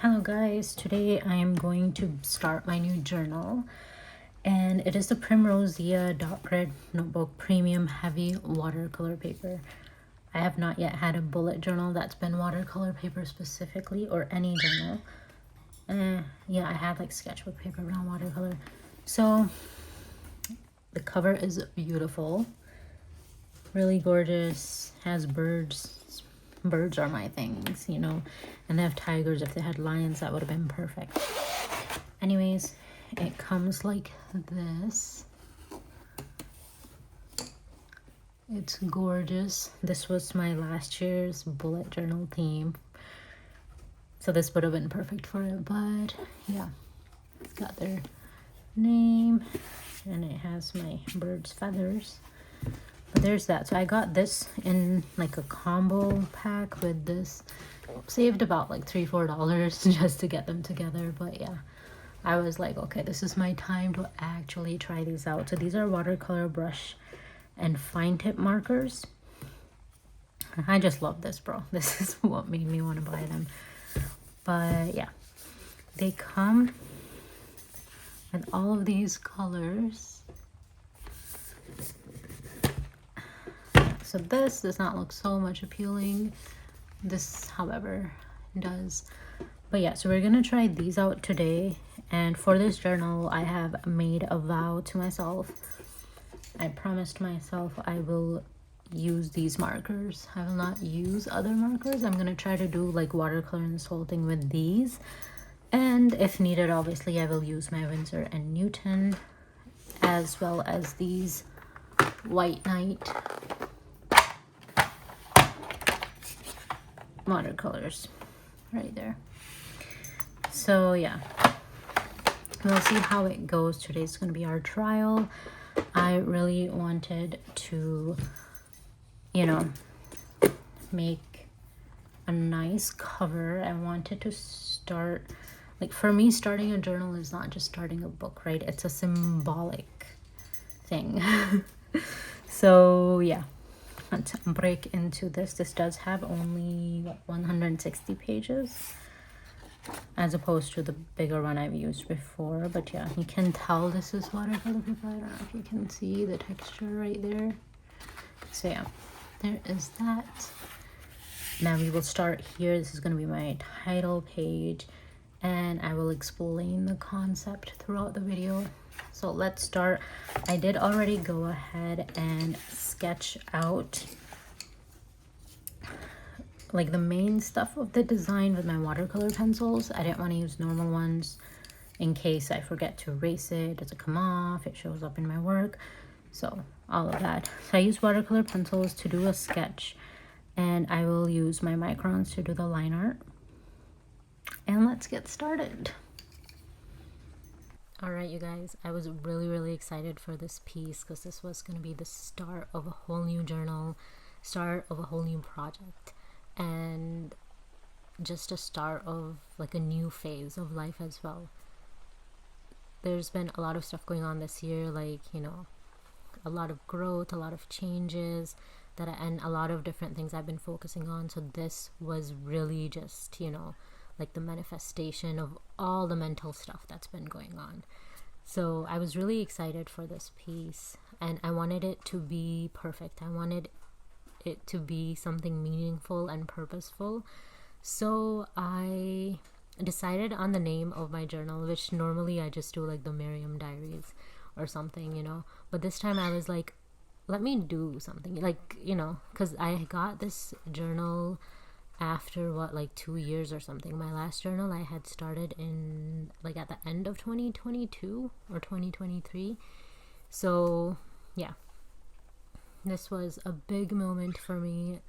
Hello guys, today I am going to start my new journal and it is the Primrosea Dot Grid Notebook Premium Heavy Watercolor Paper. I have not yet had a bullet journal that's been watercolor paper specifically, or any journal. Yeah, I had like sketchbook paper but not watercolor. So the cover is beautiful, really gorgeous, has birds. Birds are my things, you know, and they have tigers. If they had lions, that would have been perfect. Anyways, it comes like this. It's gorgeous. This was my last year's bullet journal theme, so this would have been perfect for it. But yeah, it's got their name and it has my bird's feathers. But there's that. So I got this in like a combo pack with this. Saved about like $3-4 just to get them together. But yeah, I was like, okay, this is my time to actually try these out. So these are watercolor brush and fine tip markers. I just love this, bro. This is what made me want to buy them. But yeah, they come with all of these colors. So this does not look so much appealing. This, however, does. But yeah, so we're gonna try these out today. And for this journal, I have made a vow to myself. I promised myself I will use these markers. I will not use other markers. I'm gonna try to do like watercolor and this whole thing with these. And if needed, obviously, I will use my Winsor and Newton, as well as these White Knight watercolors right there. So yeah, we'll see how it goes. Today's going to be our trial. I really wanted to, you know, make a nice cover. I wanted to start, like, for me, starting a journal is not just starting a book, right? It's a symbolic thing. So yeah, let's break into this. This does have only 160 pages as opposed to the bigger one I've used before. But yeah, you can tell this is watercolor paper. I don't know if you can see the texture right there. So yeah, there is that. Now we will start here. This is going to be my title page and I will explain the concept throughout the video. So let's start. I did already go ahead and sketch out like the main stuff of the design with my watercolor pencils. I didn't want to use normal ones in case I forget to erase it. Does it come off? It shows up in my work. So all of that. So I use watercolor pencils to do a sketch, and I will use my microns to do the line art. And let's get started. All right, you guys, I was really excited for this piece because this was going to be the start of a whole new journal, start of a whole new project, and just a start of like a new phase of life as well. There's been a lot of stuff going on this year, like, you know, a lot of growth, a lot of changes and a lot of different things I've been focusing on. So this was really just, you know, like the manifestation of all the mental stuff that's been going on. So I was really excited for this piece and I wanted it to be perfect. I wanted it to be something meaningful and purposeful. So I decided on the name of my journal, which normally I just do like the Mariam diaries or something, you know, but this time I was like, let me do something, like, you know, because I got this journal after what, like 2 years or something. My last journal I had started in like at the end of 2022 or 2023. So yeah, this was a big moment for me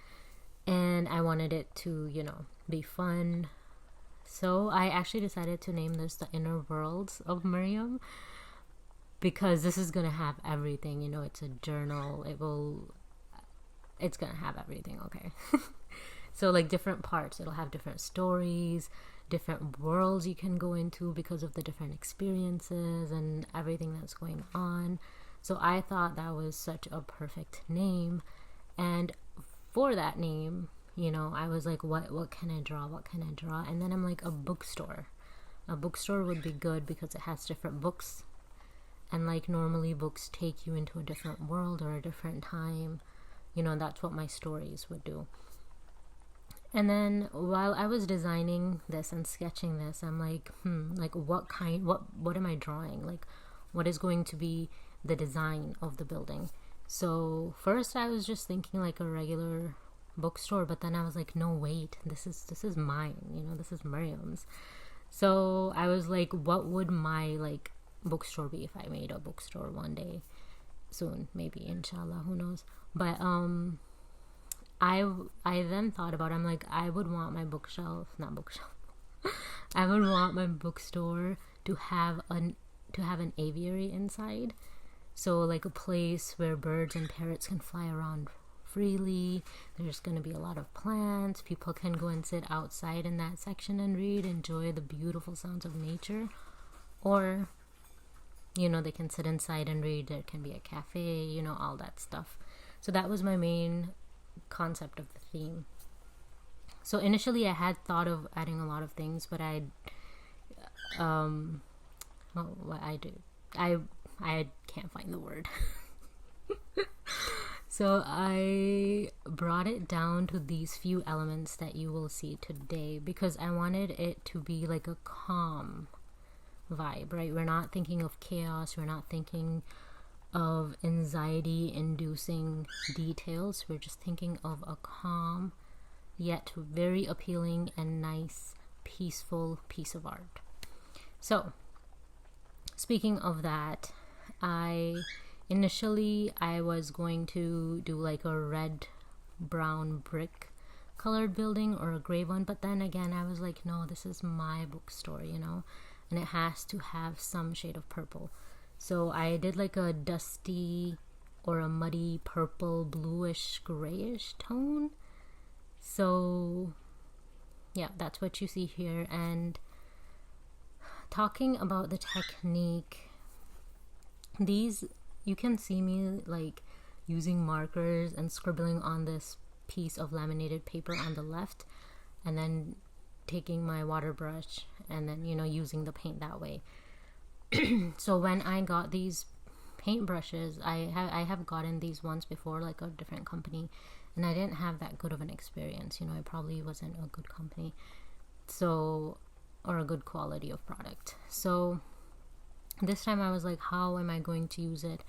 and I wanted it to, you know, be fun. So I actually decided to name this the Inner World of Mariam, because this is gonna have everything, you know. It's a journal, it's gonna have everything, okay? So like different parts, it'll have different stories, different worlds you can go into because of the different experiences and everything that's going on. So I thought that was such a perfect name, and for that name, you know, I was like, what can I draw? What can I draw? And then I'm like, a bookstore. A bookstore would be good because it has different books. And like normally books take you into a different world or a different time. You know, that's what my stories would do. And then while I was designing this and sketching this, I'm like, like what am I drawing? Like, what is going to be the design of the building? So first I was just thinking like a regular bookstore, but then I was like, no, wait, this is mine, you know, this is Mariam's. So I was like, what would my like bookstore be if I made a bookstore one day soon, maybe, inshallah, who knows. But I then thought about it. I'm like, I would want my I would want my bookstore to have an aviary inside. So like a place where birds and parrots can fly around freely. There's going to be a lot of plants. People can go and sit outside in that section and read, enjoy the beautiful sounds of nature. Or, you know, they can sit inside and read. There can be a cafe, you know, all that stuff. So that was my main concept of the theme. So initially I had thought of adding a lot of things, but I can't find the word. So I brought it down to these few elements that you will see today because I wanted it to be like a calm vibe, right? We're not thinking of chaos, we're not thinking of anxiety inducing details. We're just thinking of a calm yet very appealing and nice peaceful piece of art. So speaking of that, initially I was going to do like a red brown brick colored building or a gray one, but then again I was like, no, this is my bookstore, you know, and it has to have some shade of purple. So I did like a dusty or a muddy purple bluish grayish tone. So yeah, that's what you see here. And talking about the technique, these, you can see me like using markers and scribbling on this piece of laminated paper on the left, and then taking my water brush and then, you know, using the paint that way. So when I got these paint brushes, I have gotten these once before, like a different company, and I didn't have that good of an experience. You know, it probably wasn't a good company, so, or a good quality of product. So this time I was like, how am I going to use it?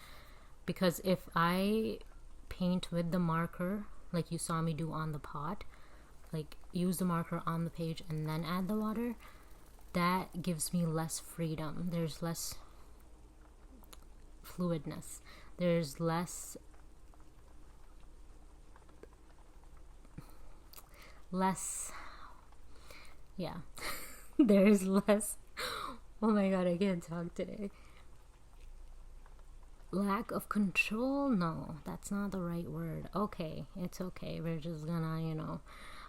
Because if I paint with the marker, like you saw me do on the pot, like use the marker on the page and then add the water, that gives me less freedom. There's less fluidness. There's less yeah. There's less, oh my god, I can't talk today. Lack of control? No, that's not the right word. Okay, it's okay. We're just gonna, you know,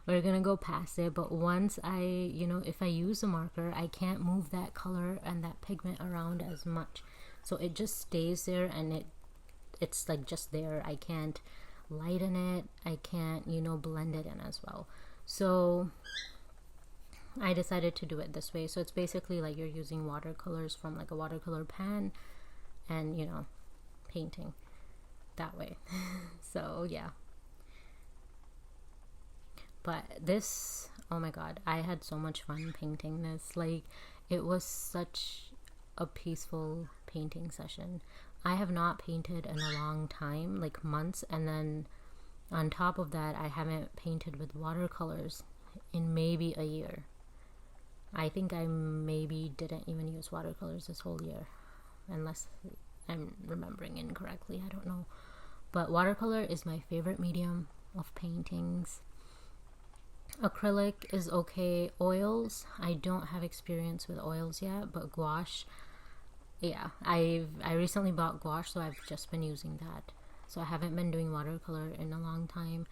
we're gonna go past it. But once I, you know, if I use a marker, I can't move that color and that pigment around as much. So it just stays there, and it's like just there. I can't lighten it. I can't, you know, blend it in as well. So I decided to do it this way. So it's basically like you're using watercolors from like a watercolor pan and, you know, painting that way. So yeah, but this, oh my god, I had so much fun painting this. Like, it was such a peaceful painting session. I have not painted in a long time, like months, and then on top of that I haven't painted with watercolors in maybe a year. I think I maybe didn't even use watercolors this whole year, unless I'm remembering incorrectly, I don't know. But watercolor is my favorite medium of paintings. Acrylic is okay. Oils, I don't have experience with oils yet, but gouache, yeah, I recently bought gouache, so I've just been using that. So I haven't been doing watercolor in a long time.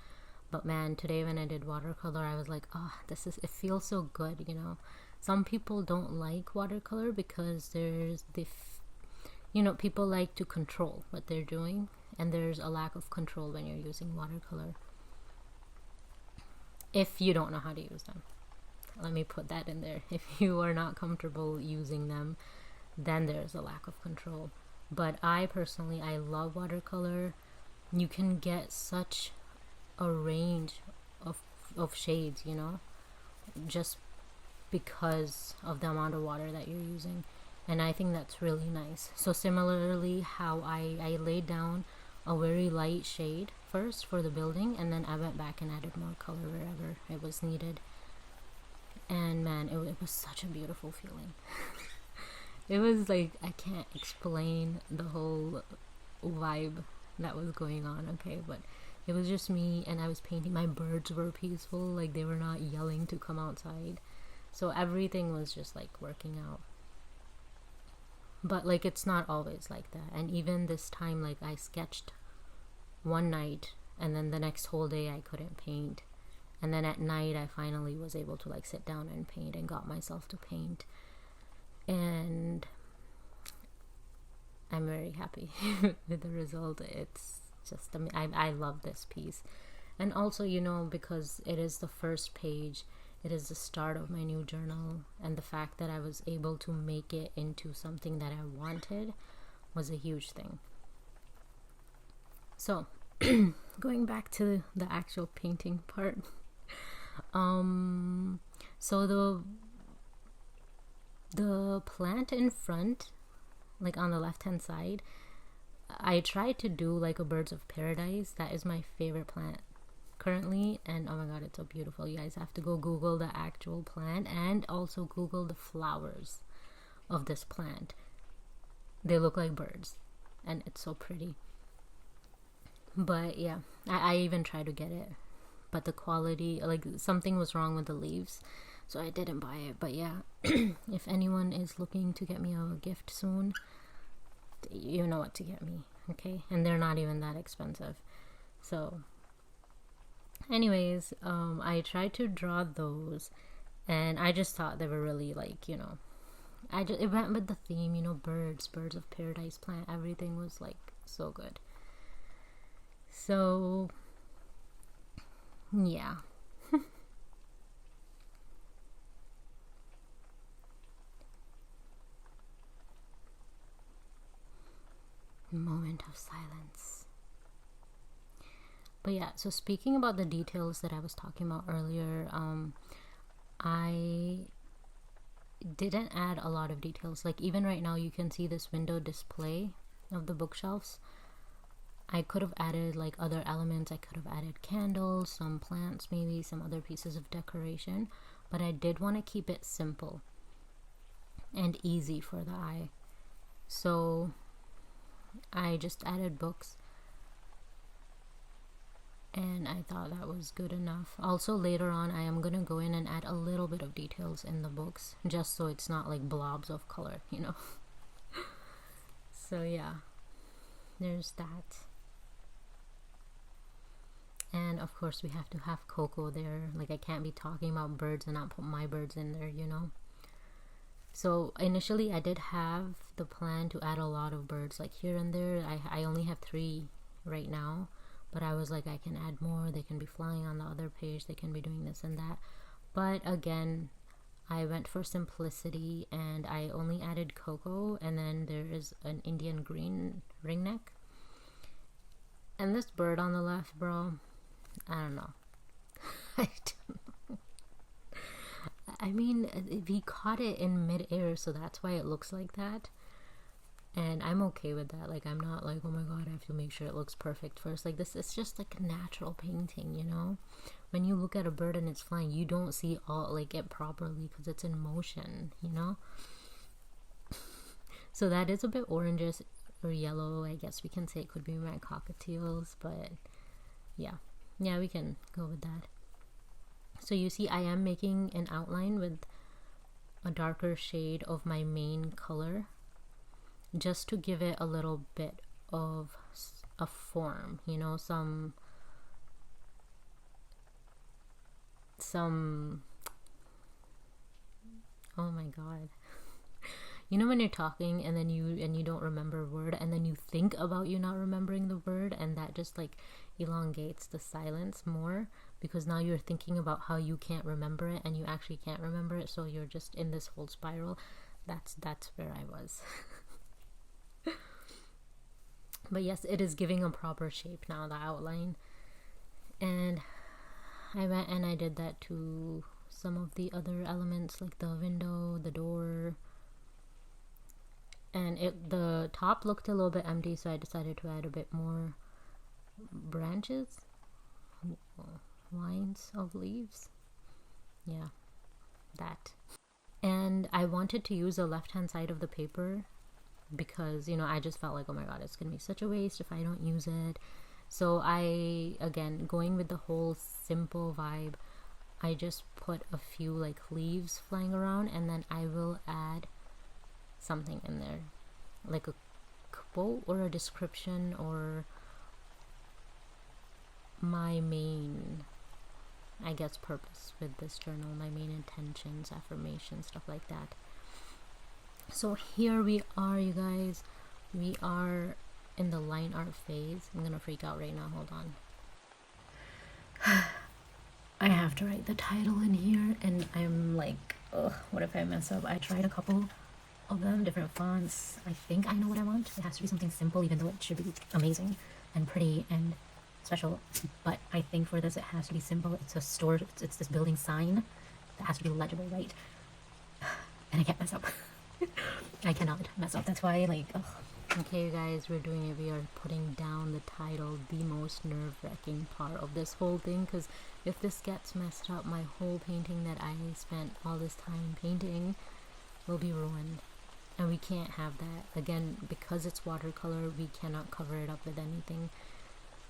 But man, today when I did watercolor, I was like, oh, it feels so good, you know. Some people don't like watercolor because you know, people like to control what they're doing, and there's a lack of control when you're using watercolor. if you don't know how to use them. Let me put that in there. If you are not comfortable using them, then there's a lack of control. But I personally, I love watercolor. You can get such a range of shades, you know, just because of the amount of water that you're using. And I think that's really nice. So similarly, how I laid down a very light shade first for the building, and then I went back and added more color wherever it was needed. And man, it was such a beautiful feeling. It was like, I can't explain the whole vibe that was going on, okay? But it was just me, and I was painting. My birds were peaceful, like they were not yelling to come outside. So everything was just like working out. But like, it's not always like that. And even this time, like, I sketched one night, and then the next whole day I couldn't paint. And then at night I finally was able to like sit down and paint, and got myself to paint. And I'm very happy with the result. It's just, I love this piece. And also, you know, because it is the first page, it is the start of my new journal, and the fact that I was able to make it into something that I wanted was a huge thing. So going back to the actual painting part, so the plant in front, like on the left hand side, I tried to do like a birds of paradise. That is my favorite plant currently, and oh my god, it's so beautiful. You guys have to go Google the actual plant, and also Google the flowers of this plant. They look like birds, and it's so pretty. But yeah, I even tried to get it, but the quality, like something was wrong with the leaves, so I didn't buy it. But yeah, if anyone is looking to get me a gift soon, you know what to get me, okay? And they're not even that expensive. So anyways, I tried to draw those, and I just thought they were really like, you know, it went with the theme, you know, birds of paradise plant. Everything was like so good. So yeah. Moment of silence. But yeah, so speaking about the details that I was talking about earlier, I didn't add a lot of details. Like even right now, you can see this window display of the bookshelves. I could have added like other elements. I could have added candles, some plants, maybe some other pieces of decoration, but I did want to keep it simple and easy for the eye. So I just added books, and I thought that was good enough. Also later on, I am gonna go in and add a little bit of details in the books, just so it's not like blobs of color, you know. So yeah, there's that. And of course we have to have Coco there. Like I can't be talking about birds and not put my birds in there, you know. So initially I did have the plan to add a lot of birds like here and there. I only have 3 right now, but I was like, I can add more. They can be flying on the other page, they can be doing this and that. But again, I went for simplicity, and I only added Coco, and then there is an Indian green ringneck. And this bird on the left, bro, I don't know. I don't know. I mean, we caught it in mid-air, so that's why it looks like that. And I'm okay with that. Like, I'm not like, oh my god, I have to make sure it looks perfect first. Like, this is just like natural painting, you know? When you look at a bird and it's flying, you don't see all like it properly because it's in motion, you know? So that is a bit orangish or yellow. I guess we can say it could be my cockatiels, but yeah, we can go with that. So you see, I am making an outline with a darker shade of my main color, just to give it a little bit of a form, you know, some oh my god, you know when you're talking and then you don't remember a word, and then you think about you not remembering the word, and that just like elongates the silence more, because now you're thinking about how you can't remember it and you actually can't remember it, so you're just in this whole spiral. That's where I was. But yes, it is giving a proper shape now, the outline. And I went and I did that to some of the other elements, like the window, the door, and the top looked a little bit empty, so I decided to add a bit more branches, lines of leaves. Yeah, that. And I wanted to use the left hand side of the paper because, you know, I just felt like, oh my god, it's gonna be such a waste if I don't use it. So I, again, going with the whole simple vibe, I just put a few like leaves flying around, and then I will add something in there, like a quote or a description or my main, I guess, purpose with this journal, my main intentions, affirmations, stuff like that. So here we are, you guys. We are in the line art phase. I'm gonna freak out right now, hold on. I have to write the title in here, and I'm like, ugh, what if I mess up? I tried a couple of them, different fonts. I think I know what I want. It has to be something simple, even though it should be amazing and pretty and special. But I think for this, it has to be simple. It's a store, it's this building sign that has to be legible, right? And I can't mess up. I cannot mess up. That's why, like, ugh. Okay, you guys, we're doing it. We are putting down the title, the most nerve-wracking part of this whole thing, because if this gets messed up, my whole painting that I spent all this time painting will be ruined. And we can't have that. Again, because it's watercolor, we cannot cover it up with anything.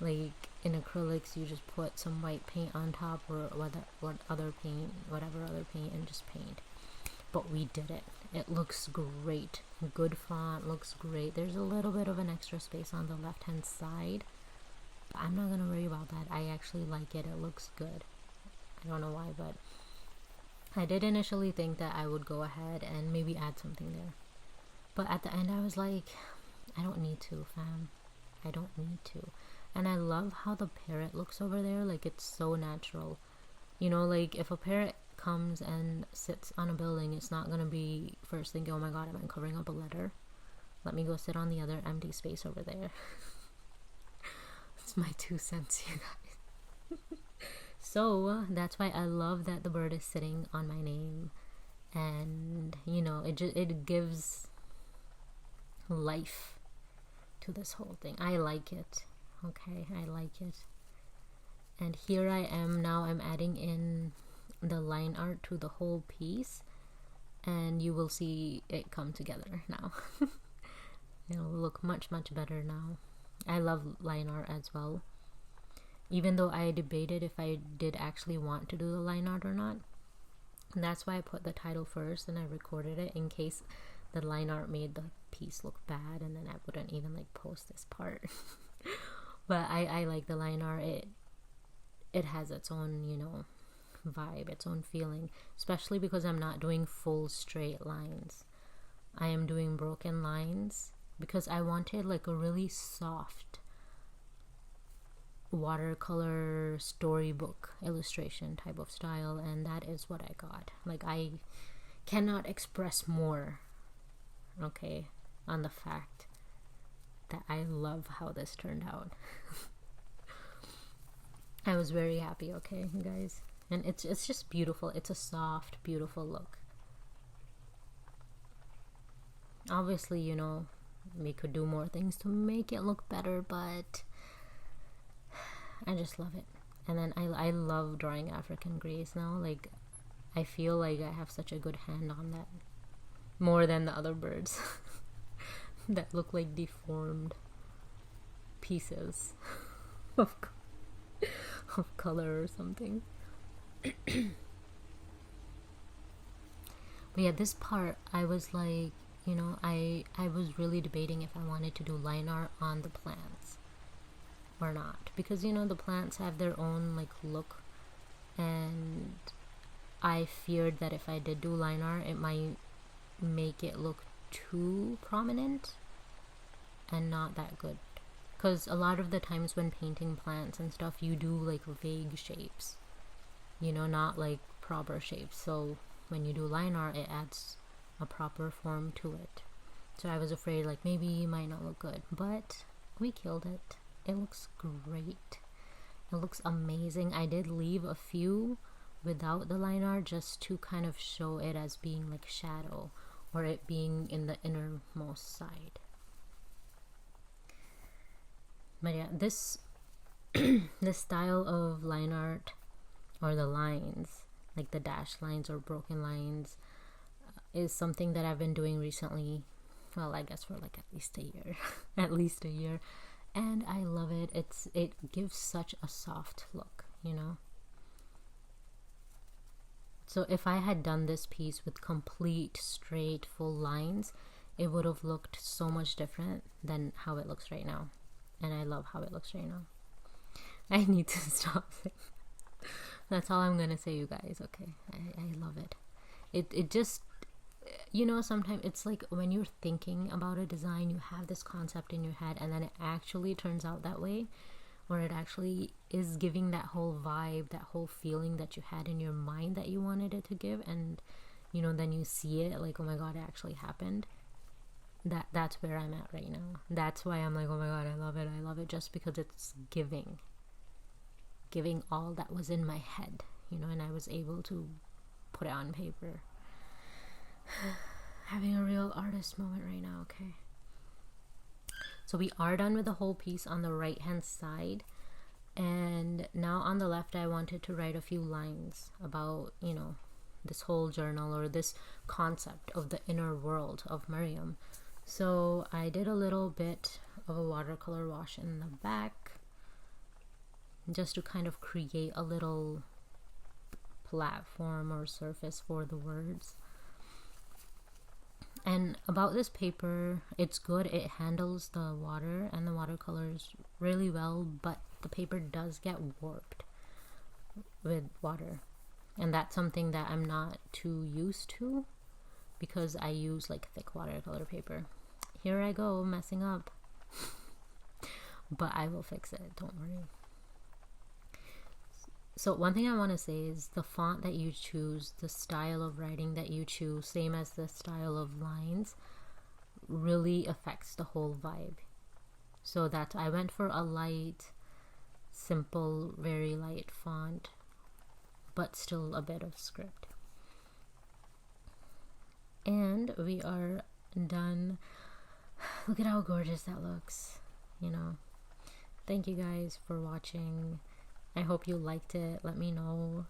Like in acrylics, you just put some white paint on top, or whatever other paint, and just paint. But we did it. It looks great. Good font, looks great. There's a little bit of an extra space on the left hand side, but I'm not gonna worry about that. I actually like it. It looks good. I don't know why, but I did initially think that I would go ahead and maybe add something there, but at the end I was like, I don't need to, fam. I don't need to. And I love how the parrot looks over there. Like, it's so natural. You know, like if a parrot comes and sits on a building, it's not gonna be first thinking, oh my god, am I covering up a letter? Let me go sit on the other empty space over there. It's my 2 cents, you guys. So that's why I love that the bird is sitting on my name, and you know, it gives life to this whole thing. I like it. Okay, I like it. And here I am now. I'm adding in the line art to the whole piece, and you will see it come together now. It'll look much better now. I love line art as well, even though I debated if I did actually want to do the line art or not. And that's why I put the title first and I recorded it in case the line art made the piece look bad, and then I wouldn't even like post this part. But I like the line art. It has its own, you know, vibe, its own feeling, especially because I'm not doing full straight lines. I am doing broken lines because I wanted like a really soft watercolor storybook illustration type of style, and that is what I got. Like, I cannot express more, okay, on the fact that I love how this turned out. I was very happy, okay, you guys. And it's just beautiful. It's a soft, beautiful look. Obviously, you know, we could do more things to make it look better, but I just love it. And then I love drawing African greys now. Like, I feel like I have such a good hand on that, more than the other birds that look like deformed pieces of color or something. But yeah, this part, I was like, you know, I was really debating if I wanted to do line art on the plants or not, because, you know, the plants have their own like look, and I feared that if I did do line art, it might make it look too prominent and not that good. because a lot of the times when painting plants and stuff, you do like vague shapes, you know, not like proper shapes. So when you do line art, it adds a proper form to it. So I was afraid like maybe it might not look good, but we killed it. It looks great. It looks amazing. I did leave a few without the line art just to kind of show it as being like shadow, or it being in the innermost side. But yeah, this this style of line art, or the lines, like the dashed lines or broken lines, is something that I've been doing recently. Well, I guess for like at least a year. At least a year. And I love it. It gives such a soft look, you know. So if I had done this piece with complete straight full lines, it would have looked so much different than how it looks right now. And I love how it looks right now. I need to stop saying that. That's all I'm gonna say, you guys. Okay, I love it. It just, you know, sometimes it's like when you're thinking about a design, you have this concept in your head, and then it actually turns out that way, or it actually is giving that whole vibe, that whole feeling that you had in your mind that you wanted it to give, and you know, then you see it like, oh my god, it actually happened. That's where I'm at right now. That's why I'm like, oh my god, I love it, just because it's giving all that was in my head, you know, and I was able to put it on paper. Having a real artist moment right now. Okay, so we are done with the whole piece on the right hand side, and now on the left I wanted to write a few lines about, you know, this whole journal, or this concept of the inner world of Mariam. So I did a little bit of a watercolor wash in the back just to kind of create a little platform or surface for the words. And about this paper, it's good. It handles the water and the watercolors really well, but the paper does get warped with water. And that's something that I'm not too used to because I use like thick watercolor paper. Here I go, messing up. But I will fix it, don't worry. So one thing I want to say is the font that you choose, the style of writing that you choose, same as the style of lines, really affects the whole vibe. So that I went for a light, simple, very light font, but still a bit of script. And we are done. Look at how gorgeous that looks, you know. Thank you guys for watching. I hope you liked it. Let me know.